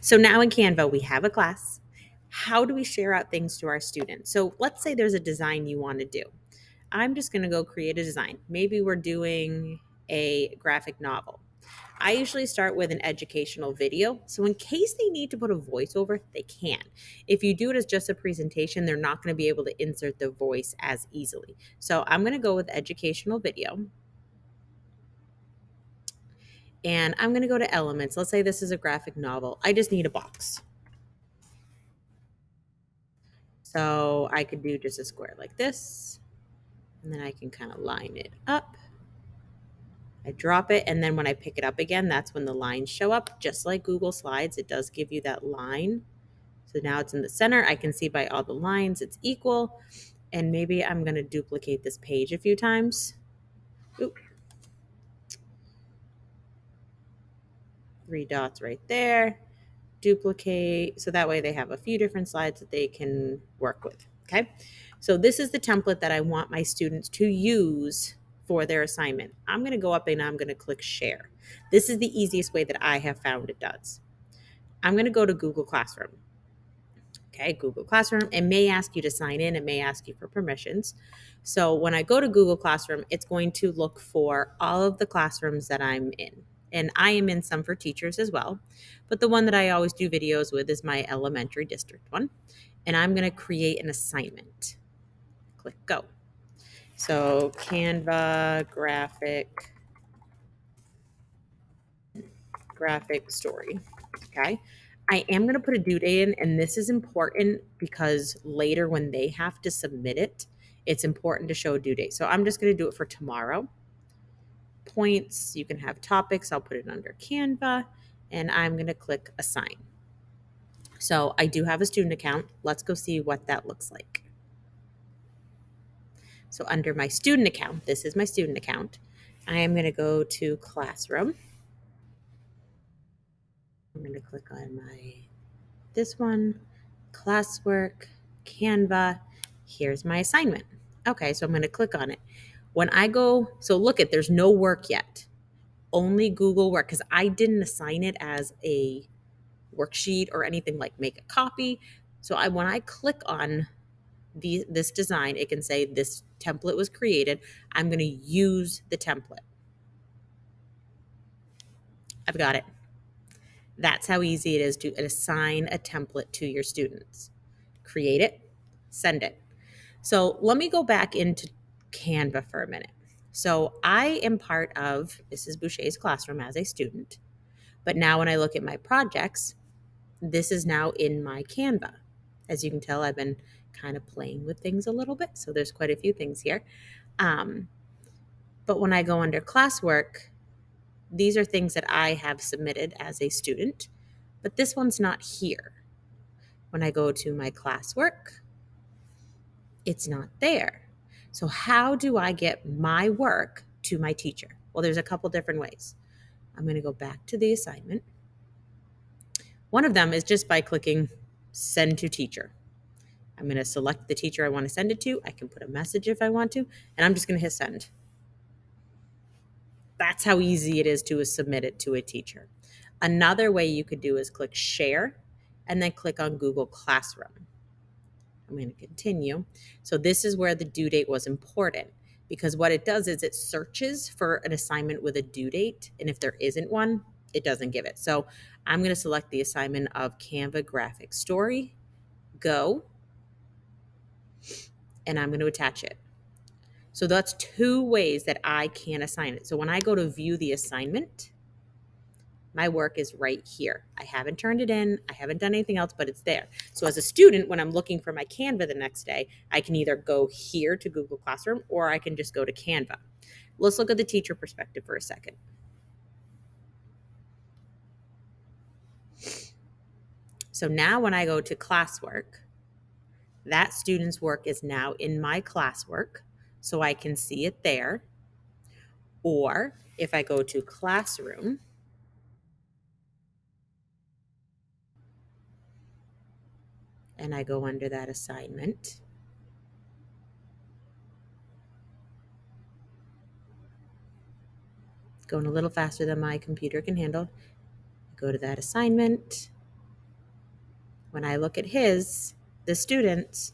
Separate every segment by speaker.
Speaker 1: So now in Canva, we have a class. How do we share out things to our students? So let's say there's a design you want to do. I'm just going to go create a design. Maybe we're doing a graphic novel. I usually start with an educational video. So in case they need to put a voiceover, they can. If you do it as just a presentation, they're not going to be able to insert the voice as easily. So I'm going to go with educational video. And I'm going to go to elements. Let's say this is a graphic novel. I just need a box. So I could do just a square like this, and then I can kind of line it up. I drop it, and then when I pick it up again, that's when the lines show up. Just like Google Slides, it does give you that line. So now it's in the center. I can see by all the lines it's equal. And maybe I'm going to duplicate this page a few times. Oop. 3 dots right there. Duplicate. So that way they have a few different slides that they can work with. Okay. So this is the template that I want my students to use for their assignment. I'm going to go up and I'm going to click share. This is the easiest way that I have found it does. I'm going to go to Google Classroom. Okay, Google Classroom. It may ask you to sign in. It may ask you for permissions. So when I go to Google Classroom, it's going to look for all of the classrooms that I'm in. And I am in some for teachers as well. But the one that I always do videos with is my elementary district one. And I'm going to create an assignment. Click go. So Canva graphic story. Okay. I am going to put a due date in, and this is important because later when they have to submit it, it's important to show a due date. So I'm just going to do it for tomorrow. Points, you can have topics. I'll put it under Canva, and I'm going to click assign. So I do have a student account. Let's go see what that looks like. So under my student account, this is my student account. I am going to go to Classroom. I'm going to click on this one, Classwork, Canva. Here's my assignment. Okay, so I'm going to click on it. When I go, so look at, there's no work yet, only Google Work, because I didn't assign it as a worksheet or anything like make a copy. So when I click on this design, it can say this template was created. I'm going to use the template. I've got it. That's how easy it is to assign a template to your students. Create it, send it. So let me go back into Canva for a minute. So I am part of Mrs. Boucher's classroom as a student, but now when I look at my projects, this is now in my Canva. As you can tell, I've been kind of playing with things a little bit, so there's quite a few things here. But when I go under classwork, these are things that I have submitted as a student, but this one's not here. When I go to my classwork, it's not there. So how do I get my work to my teacher? Well, there's a couple different ways. I'm going to go back to the assignment. One of them is just by clicking send to teacher. I'm going to select the teacher I want to send it to. I can put a message if I want to, and I'm just going to hit send. That's how easy it is to submit it to a teacher. Another way you could do is click share and then click on Google Classroom. I'm going to continue. So this is where the due date was important, because what it does is it searches for an assignment with a due date. And if there isn't one, it doesn't give it. So I'm going to select the assignment of Canva graphic story, go, and I'm going to attach it. So that's 2 ways that I can assign it. So when I go to view the assignment, my work is right here. I haven't turned it in. I haven't done anything else, but it's there. So as a student, when I'm looking for my Canva the next day, I can either go here to Google Classroom or I can just go to Canva. Let's look at the teacher perspective for a second. So now when I go to classwork, that student's work is now in my classwork, so I can see it there. Or if I go to classroom, and I go under that assignment, going a little faster than my computer can handle, go to that assignment, When I look at the students,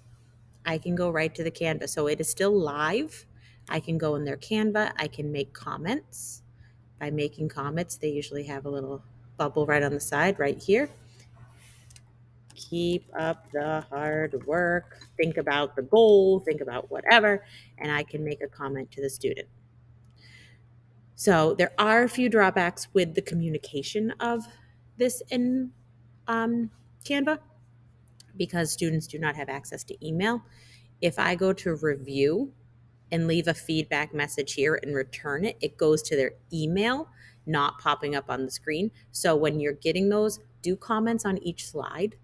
Speaker 1: I can go right to the Canva. So it is still live. I can go in their Canva. I can make comments. By making comments, they usually have a little bubble right on the side right here. Keep up the hard work. Think about the goal, think about whatever, and I can make a comment to the student. So there are a few drawbacks with the communication of this in Canva because students do not have access to email. If I go to review and leave a feedback message here and return it, it goes to their email, not popping up on the screen. So when you're getting those, do comments on each slide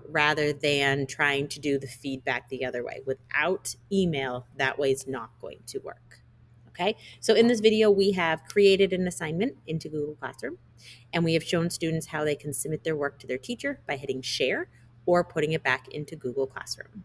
Speaker 1: rather than trying to do the feedback the other way. Without email, that way it's not going to work. Okay, so in this video, we have created an assignment into Google Classroom, and we have shown students how they can submit their work to their teacher by hitting share or putting it back into Google Classroom.